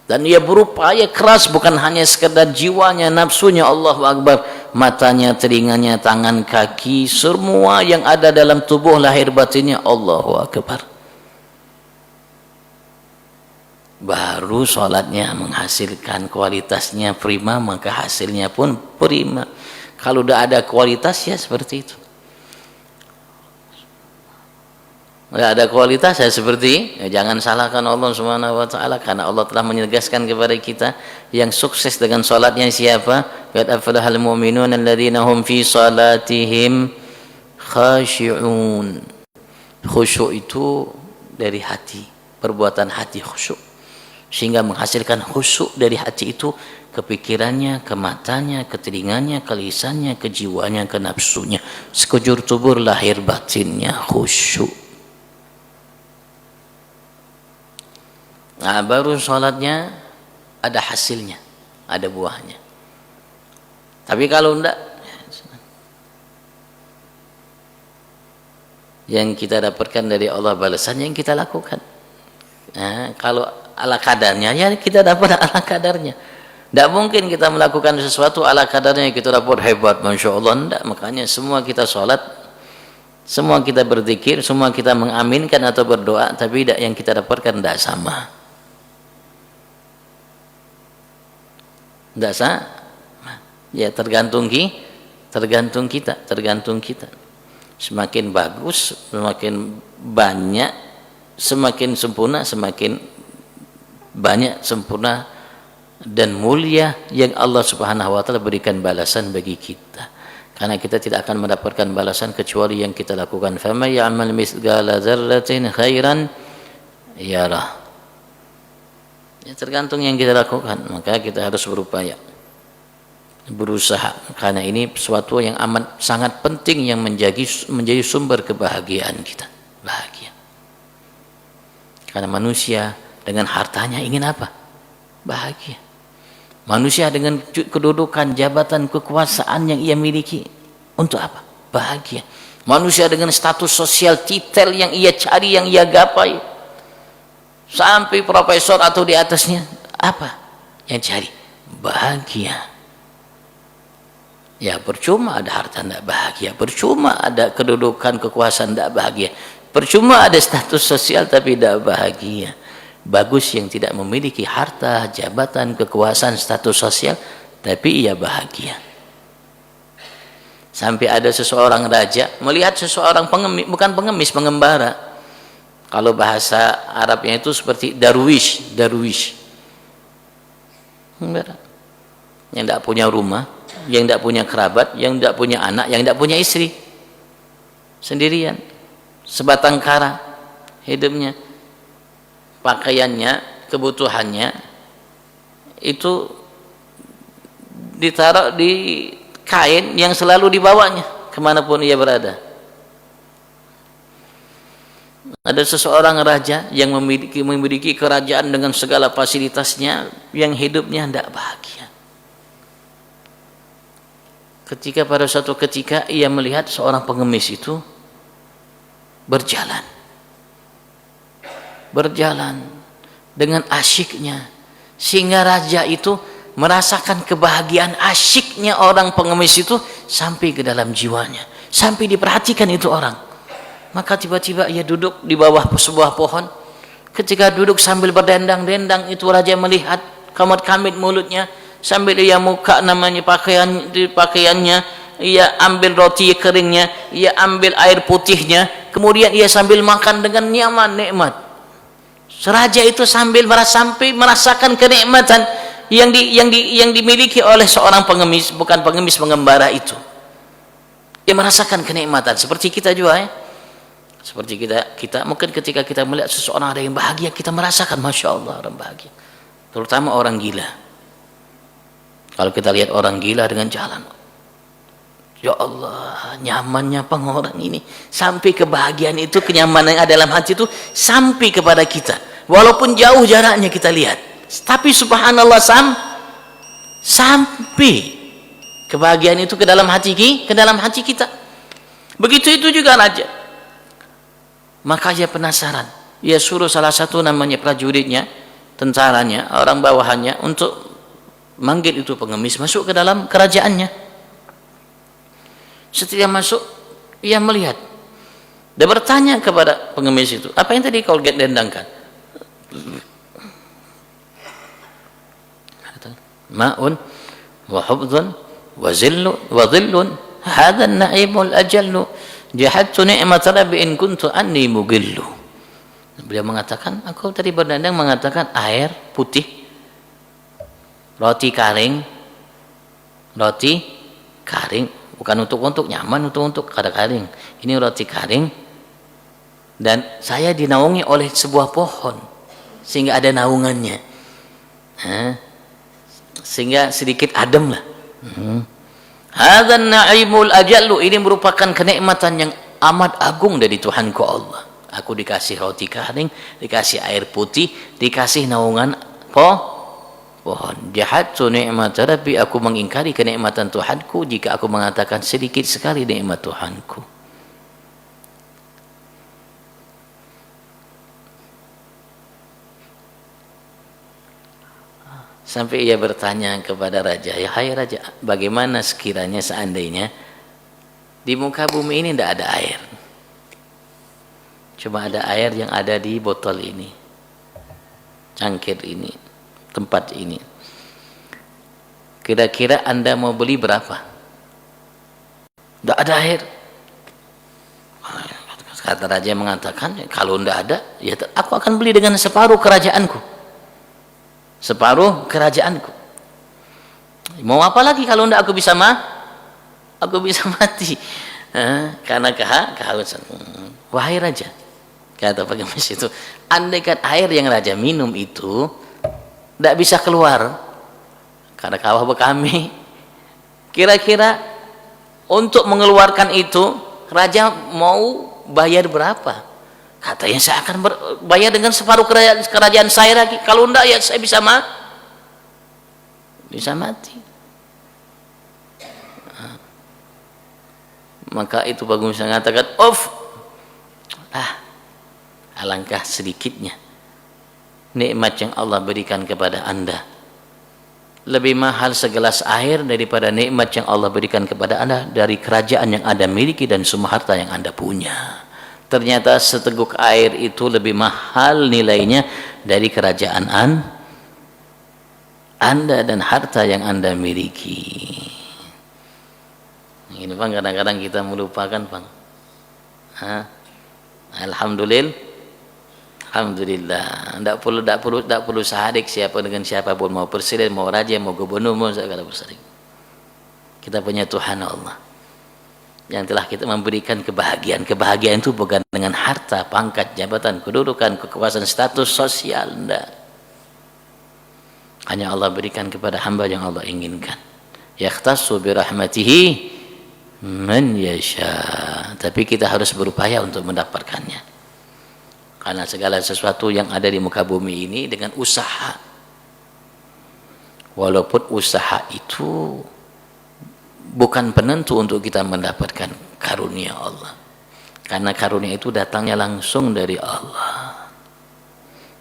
Dan dia berupaya keras bukan hanya sekedar jiwanya, nafsunya Allahu Akbar, matanya, telinganya, tangan, kaki, semua yang ada dalam tubuh lahir batinnya Allahu Akbar. Baru sholatnya menghasilkan kualitasnya prima, maka hasilnya pun prima. Kalau udah ada kualitas ya seperti itu. Tidak ada kualitas ya seperti jangan salahkan Allah Subhanahu wa Ta'ala, karena Allah telah menegaskan kepada kita yang sukses dengan salatnya siapa? Qad aflahal mu'minun alladzina hum fi salatihim khashi'un. Khusyuk itu dari hati, perbuatan hati khusyuk, sehingga menghasilkan khusyuk dari hati itu ke pikirannya, ke matanya, ke telinganya, ke lisannya, ke jiwanya, ke nafsunya, sekujur tubuh lahir batinnya khusyuk. Nah, baru sholatnya ada hasilnya, ada buahnya. Tapi kalau enggak, yang kita dapatkan dari Allah balasan yang kita lakukan. Nah, kalau ala kadarnya, ya kita dapat ala kadarnya. Tidak mungkin kita melakukan sesuatu ala kadarnya kita dapat hebat, masya Allah. Tidak. Makanya semua kita sholat, semua kita berzikir, semua kita mengaminkan atau berdoa, tapi yang kita dapatkan tidak sama. Tidak sama. Ya tergantung kita. Semakin bagus, semakin banyak, semakin sempurna, semakin banyak sempurna dan mulia yang Allah Subhanahu wa taala berikan balasan bagi kita. Karena kita tidak akan mendapatkan balasan kecuali yang kita lakukan. Faman ya'mal mithqala dzarratin khairan yarah. Ya, tergantung yang kita lakukan, maka kita harus berupaya, berusaha, karena ini sesuatu yang amat sangat penting yang menjadi sumber kebahagiaan kita. Bahagia. Karena manusia dengan hartanya ingin apa? Bahagia. Manusia dengan kedudukan, jabatan, kekuasaan yang ia miliki untuk apa? Bahagia. Manusia dengan status sosial titel yang ia cari, yang ia gapai, sampai profesor atau di atasnya, apa yang cari? Bahagia. Ya percuma ada harta tidak bahagia, percuma ada kedudukan, kekuasaan tidak bahagia, percuma ada status sosial tapi tidak bahagia. Bagus yang tidak memiliki harta, jabatan, kekuasaan, status sosial, tapi ia bahagia. Sampai ada seseorang raja melihat seseorang pengemis, bukan pengemis, pengembara. Kalau bahasa Arabnya itu seperti darwish, yang tidak punya rumah, yang tidak punya kerabat, yang tidak punya anak, yang tidak punya istri, sendirian, sebatang kara hidupnya. Pakaiannya, kebutuhannya itu ditaruh di kain yang selalu dibawanya kemanapun ia berada. Ada seseorang raja yang memiliki kerajaan dengan segala fasilitasnya, yang hidupnya tidak bahagia. Ketika pada suatu ketika ia melihat seorang pengemis itu berjalan dengan asyiknya, sehingga raja itu merasakan kebahagiaan asyiknya orang pengemis itu sampai ke dalam jiwanya, sampai diperhatikan itu orang. Maka tiba-tiba ia duduk di bawah sebuah pohon. Ketika duduk sambil berdendang-dendang, itu raja melihat kamit-kamit mulutnya, sambil ia muka namanya pakaiannya, ia ambil roti keringnya, ia ambil air putihnya, kemudian ia sambil makan dengan nyaman, nikmat. Raja itu sampai merasakan kenikmatan yang dimiliki oleh seorang pengemis, bukan pengemis, pengembara itu. Dia merasakan kenikmatan seperti kita juga, ya. Seperti kita mungkin ketika kita melihat seseorang ada yang bahagia, kita merasakan masya Allah orang bahagia. Terutama orang gila. Kalau kita lihat orang gila dengan jalan, ya Allah, nyamannya orang ini, sampai kebahagiaan itu, kenyamanan yang ada dalam hati itu sampai kepada kita, walaupun jauh jaraknya kita lihat, tapi subhanallah sampai kebahagiaan itu ke dalam hati kita. Begitu itu juga raja. Maka dia penasaran, dia suruh salah satu namanya prajuritnya, tentaranya, orang bawahannya, untuk manggil itu pengemis masuk ke dalam kerajaannya. Setelah masuk, ia melihat, dia bertanya kepada pengemis itu, apa yang tadi kau dendangkan? Ma'un wa hubdun wa dhillun hadha an-na'imul ajallu jahadtu ni'mat rabbi in kuntu anni mugillu. Beliau mengatakan, aku tadi berdendang mengatakan air putih, roti karing, bukan untuk nyaman, untuk karing. Ini roti karing, dan saya dinaungi oleh sebuah pohon sehingga ada naungannya, sehingga sedikit adem lah. Hadzan na'imul ajallu, ini merupakan kenikmatan yang amat agung dari Tuhanku Allah. Aku dikasih roti karing, dikasih air putih, dikasih naungan pohon. Jahadtu ni'mata rabbi, aku mengingkari kenikmatan Tuhanku jika aku mengatakan sedikit sekali nikmat Tuhanku. Sampai ia bertanya kepada raja, ya hai raja, bagaimana sekiranya seandainya di muka bumi ini tidak ada air, cuma ada air yang ada di botol ini, cangkir ini, tempat ini, kira-kira Anda mau beli berapa? Tidak ada air. Kata raja mengatakan, kalau tidak ada, ya aku akan beli dengan separuh kerajaanku. Separuh kerajaanku. Mau apa lagi kalau tidak aku bisa mati. Karena kehausan. Wahai raja, kata pengemis itu, andaikan air yang raja minum itu tidak bisa keluar karena kawah kami, kira-kira untuk mengeluarkan itu raja mau bayar berapa? Katanya saya akan bayar dengan separuh kerajaan saya lagi. Kalau enggak ya saya bisa mati. Maka itu bagus mengatakan, alangkah sedikitnya nikmat yang Allah berikan kepada Anda. Lebih mahal segelas air daripada nikmat yang Allah berikan kepada Anda dari kerajaan yang Anda miliki dan semua harta yang Anda punya. Ternyata seteguk air itu lebih mahal nilainya dari kerajaan Anda dan harta yang Anda miliki. Ini Bang, kadang-kadang kita melupakan Bang. Alhamdulillah. Tidak perlu sahadik siapa dengan siapa pun, mau presiden, mau raja, mau gubernur, mau segala besar. Kita punya Tuhan Allah yang telah kita memberikan kebahagiaan. Kebahagiaan itu bukan dengan harta, pangkat, jabatan, kedudukan, kekuasaan, status sosial, enggak. Hanya Allah berikan kepada hamba yang Allah inginkan. Yakhtassu bi rahmatihi man yasha. Tapi kita harus berupaya untuk mendapatkannya. Karena segala sesuatu yang ada di muka bumi ini dengan usaha. Walaupun usaha itu bukan penentu untuk kita mendapatkan karunia Allah, karena karunia itu datangnya langsung dari Allah.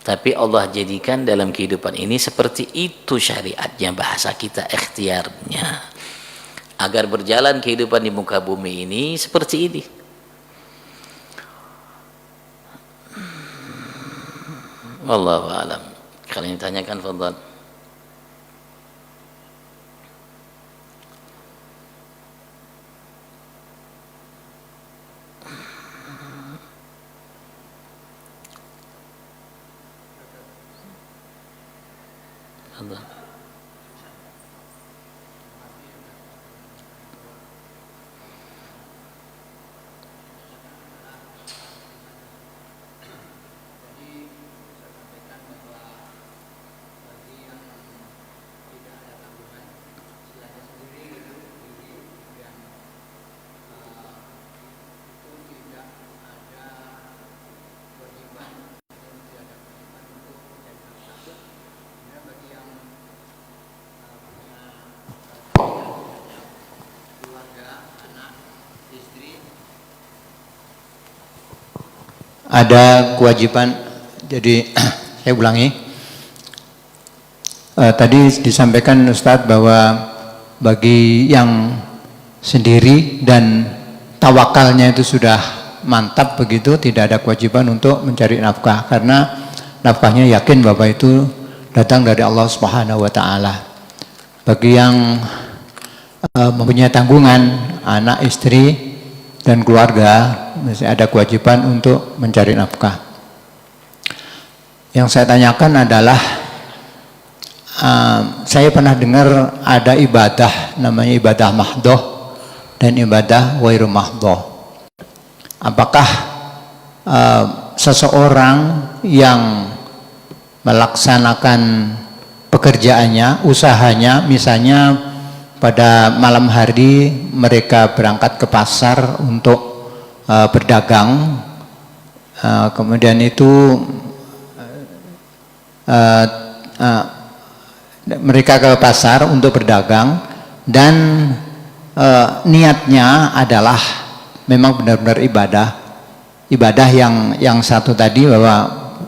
Tapi Allah jadikan dalam kehidupan ini seperti itu syariatnya, bahasa kita ikhtiarnya, agar berjalan kehidupan di muka bumi ini seperti ini. Wallahu a'lam. Kalau yang ditanyakan, fadhal. Ada kewajiban, jadi saya ulangi, tadi disampaikan Ustadz bahwa bagi yang sendiri dan tawakalnya itu sudah mantap begitu, tidak ada kewajiban untuk mencari nafkah, karena nafkahnya yakin bahwa itu datang dari Allah Subhanahu wa Ta'ala. Bagi yang mempunyai tanggungan, anak, istri, dan keluarga, masih ada kewajiban untuk mencari nafkah. Yang saya tanyakan adalah, saya pernah dengar ada ibadah namanya ibadah mahdoh dan ibadah wairu mahdoh. Apakah seseorang yang melaksanakan pekerjaannya, usahanya, misalnya pada malam hari mereka berangkat ke pasar untuk berdagang, kemudian itu mereka ke pasar untuk berdagang dan niatnya adalah memang benar-benar ibadah yang satu tadi, bahwa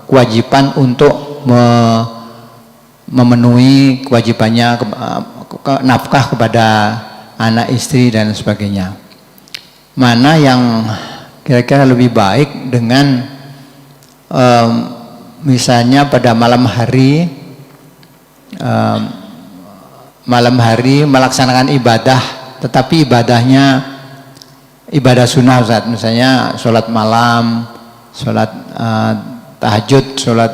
kewajiban untuk memenuhi kewajibannya nafkah kepada anak istri dan sebagainya. Mana yang kira-kira lebih baik dengan misalnya pada malam hari melaksanakan ibadah, tetapi ibadahnya ibadah sunnah Ustaz, misalnya sholat malam, sholat tahajud, sholat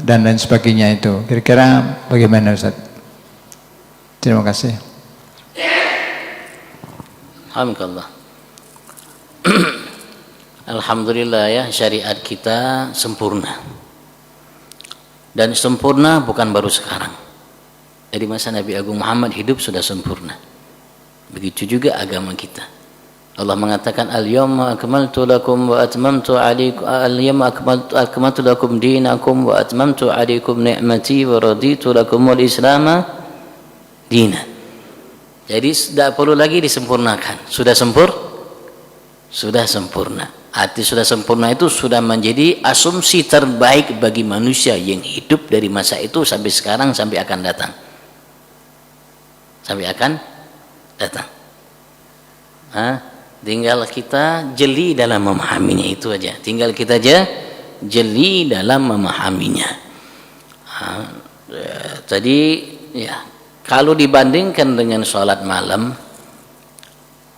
dan lain sebagainya, itu kira-kira bagaimana Ustaz? Terima kasih. Alhamdulillah. Alhamdulillah ya, syariat kita sempurna. Dan sempurna bukan baru sekarang. Dari masa Nabi Agung Muhammad hidup sudah sempurna. Begitu juga agama kita. Allah mengatakan al-yawma akmaltu lakum wa atmamtu 'alaikum al-yawma akmaltu lakum dinakum wa atmamtu 'alaikum ni'mati wa raditu lakum al-islama dinan. Jadi tidak perlu lagi disempurnakan. Sudah sempurna. Arti sudah sempurna itu sudah menjadi asumsi terbaik bagi manusia yang hidup dari masa itu sampai sekarang, sampai akan datang. Tinggal kita jeli dalam memahaminya, itu aja. Tinggal kita aja jeli dalam memahaminya. Tadi ya, kalau dibandingkan dengan sholat malam,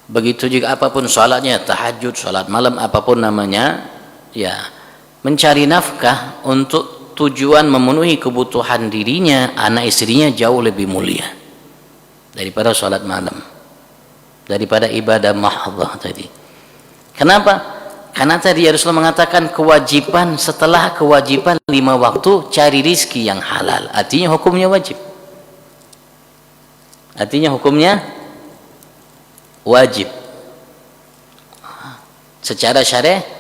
begitu juga apapun sholatnya, tahajud, sholat malam, apapun namanya, ya mencari nafkah untuk tujuan memenuhi kebutuhan dirinya, anak istrinya jauh lebih mulia daripada sholat malam, daripada ibadah mahdhah tadi. Kenapa? Karena tadi Rasulullah mengatakan kewajiban setelah kewajiban 5 waktu cari rizki yang halal. Artinya hukumnya wajib. Wajib secara syariat.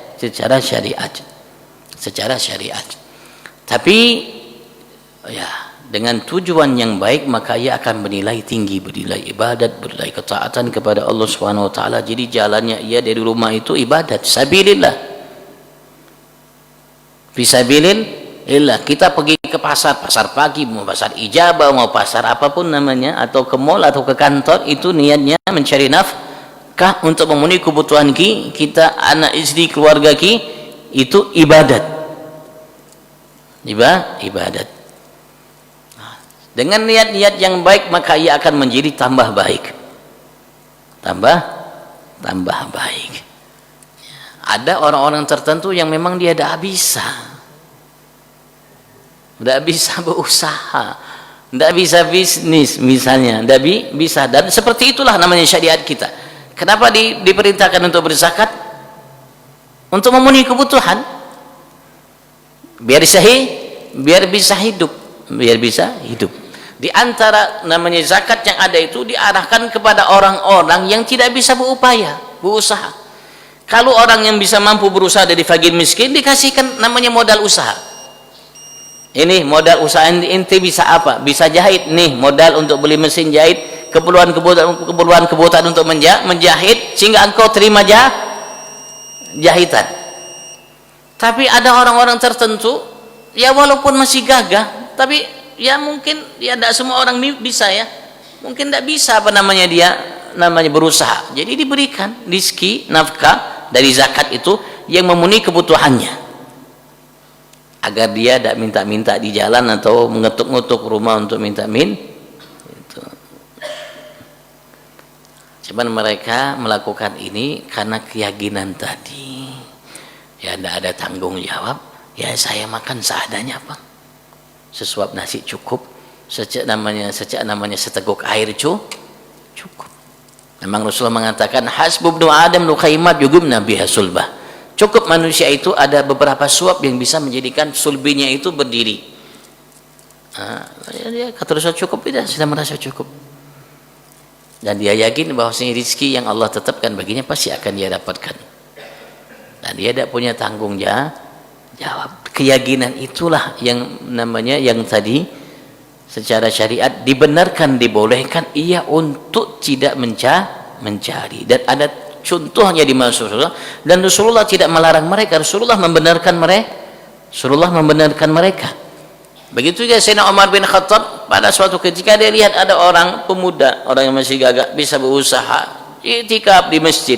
Tapi ya dengan tujuan yang baik, maka ia akan bernilai tinggi, bernilai ibadat, bernilai ketaatan kepada Allah Subhanahu wa taala. Jadi jalannya ia dari rumah itu ibadat, sabilillah. Fisabilillah. Kita pergi ke pasar pagi, mau pasar ijabah, mau pasar apapun namanya, atau ke mall atau ke kantor, itu niatnya mencari nafkah untuk memenuhi kebutuhan kita, anak istri, keluarga itu ibadat. Ibadat. Dengan niat-niat yang baik, maka ia akan menjadi tambah baik. Tambah baik. Ada orang-orang tertentu yang memang dia tidak bisa berusaha, tidak bisa bisnis misalnya, tidak bisa. Dan seperti itulah namanya syariat kita. Kenapa diperintahkan untuk berzakat? Untuk memenuhi kebutuhan, biar bisa hidup. Di antara namanya zakat yang ada itu diarahkan kepada orang-orang yang tidak bisa berusaha. Kalau orang yang bisa mampu berusaha dari fakir miskin, dikasihkan namanya modal usaha. Ini modal usaha, ente bisa apa? Bisa jahit, nih modal untuk beli mesin jahit, keperluan kebutuhan untuk menjahit, sehingga engkau terima jahitan. Tapi ada orang-orang tertentu, ya walaupun masih gagah, tapi ya mungkin ya tidak semua orang bisa, ya mungkin tidak bisa dia berusaha. Jadi diberikan rizki, nafkah dari zakat itu yang memenuhi kebutuhannya, agar dia tidak minta-minta di jalan atau mengetuk-ngetuk rumah untuk minta itu. Cuman mereka melakukan ini karena keyakinan tadi, ya tidak ada tanggung jawab. Ya saya makan seadanya, Pak, sesuap nasi cukup, namanya seteguk air cukup. Memang Rasulullah mengatakan hasbubnu adam luqaimat yugumna biha sulbah. Cukup manusia itu ada beberapa suap yang bisa menjadikan sulbinya itu berdiri. Dia kata Rasul cukup, tidak sudah merasa cukup. Dan dia yakin bahwa rezeki yang Allah tetapkan baginya pasti akan dia dapatkan. Dan dia tidak punya tanggung jawab. Keyakinan itulah yang namanya yang tadi secara syariat dibenarkan, dibolehkan ia untuk tidak mencari. Dan ada contohnya di masa Rasulullah, dan Rasulullah tidak melarang mereka, Rasulullah membenarkan mereka. Begitu juga Sayyidina Umar bin Khattab, pada suatu ketika dia lihat ada orang pemuda, orang yang masih gagah, bisa berusaha i'tikaf di masjid,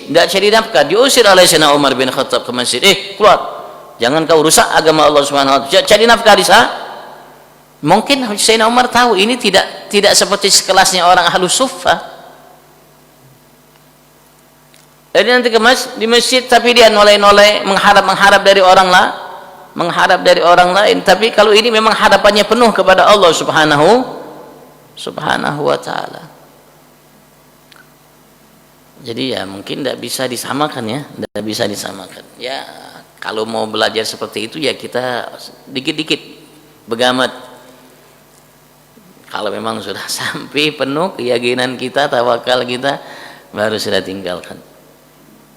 tidak cari nafkah, diusir oleh Sayyidina Umar bin Khattab ke masjid, keluar, jangan kau rusak agama Allah Subhanahu wa taala, cari nafkah di sana. Mungkin Sayyidina Umar tahu ini tidak seperti sekelasnya orang Ahlus Suffah. Jadi nanti di masjid, tapi dia noleh-noleh mengharap dari orang lain. Tapi kalau ini memang harapannya penuh kepada Allah Subhanahu wa taala. Jadi ya mungkin tidak bisa disamakan ya, tidak bisa disamakan. Ya kalau mau belajar seperti itu ya kita dikit-dikit begamat. Kalau memang sudah sampai penuh keyakinan kita, tawakal kita, baru sudah tinggalkan.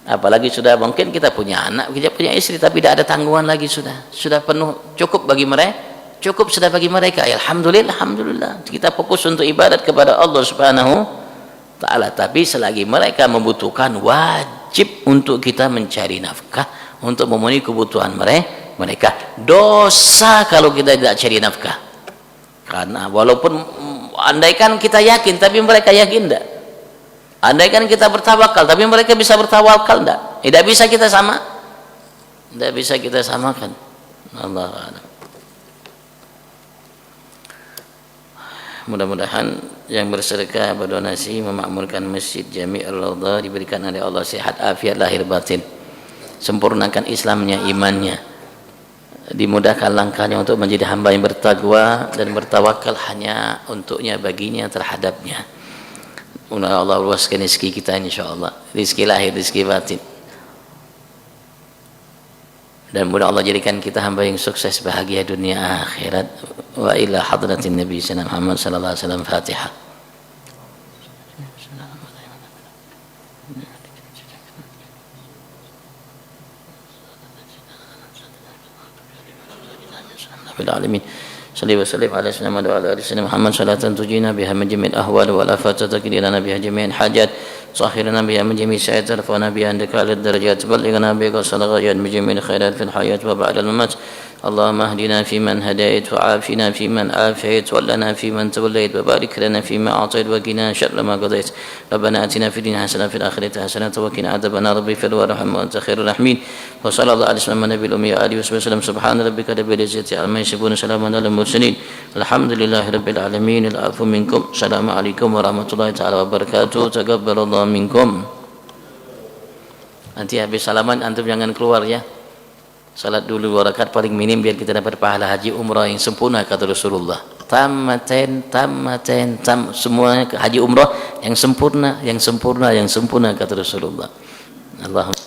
Apalagi sudah mungkin kita punya anak, kita punya istri, tapi tidak ada tanggungan lagi, sudah penuh, cukup bagi mereka, cukup sudah bagi mereka. Alhamdulillah, kita fokus untuk ibadat kepada Allah Subhanahu taala. Tapi selagi mereka membutuhkan, wajib untuk kita mencari nafkah untuk memenuhi kebutuhan mereka. Dosa kalau kita tidak cari nafkah. Karena walaupun andaikan kita yakin tapi mereka yakin tidak, andaikan kita bertawakal tapi mereka bisa bertawakal tidak bisa kita samakan. Allah a'lam. Mudah-mudahan yang bersedekah, berdonasi, memakmurkan masjid Jami' Ar-Raudhah diberikan oleh Allah sehat afiat lahir batin, sempurnakan Islamnya, imannya, dimudahkan langkahnya untuk menjadi hamba yang bertakwa dan bertawakal hanya untuknya, baginya, terhadapnya. Mudah Allah luaskan rezeki kita insyaallah, rezeki lahir, rezeki batin, dan mudah Allah jadikan kita hamba yang sukses, bahagia dunia akhirat. Wa ila hadratin Nabi Muhammad sallallahu alaihi wasallam. Fatihah. العالمين صلى وسلم على سيدنا محمد وعلى ال سيدنا محمد صلاة تجينا بها من جميع الاهوال والافات، تقضي لنا بها جميع الحاجات، صاخرنا بها من جميع السيئات، ترفعنا بها عندك على الدرجات، بلغنا بك الصلوات من جميع الخيرات في الحياة وبعد الممات. اللهم اهدنا فيمن هديت، وعافنا فيمن عافيت، ولنا فيمن توليت، وبارك لنا فيما اعطيت، وقنا شر ما قضيت. ربنا اتنا في الدنيا حسنه وفي الاخره حسنه وقنا عذاب النار. ربي اغفر وارحم وانت خير الراحمين. وصلى الله على سيدنا النبي الامي واله وصحبه وسلم. سبحان ربك رب العزه عما يصفون، سلام على المرسلين، الحمد لله رب العالمين. العفو منكم. السلام عليكم ورحمه الله تعالى وبركاته. تقبل الله منكم. Nanti habis salaman antum jangan keluar ya. Salat dulu 2 rakaat paling minim biar kita dapat pahala haji umrah yang sempurna kata Rasulullah. Semuanya haji umrah yang sempurna kata Rasulullah. Allahumma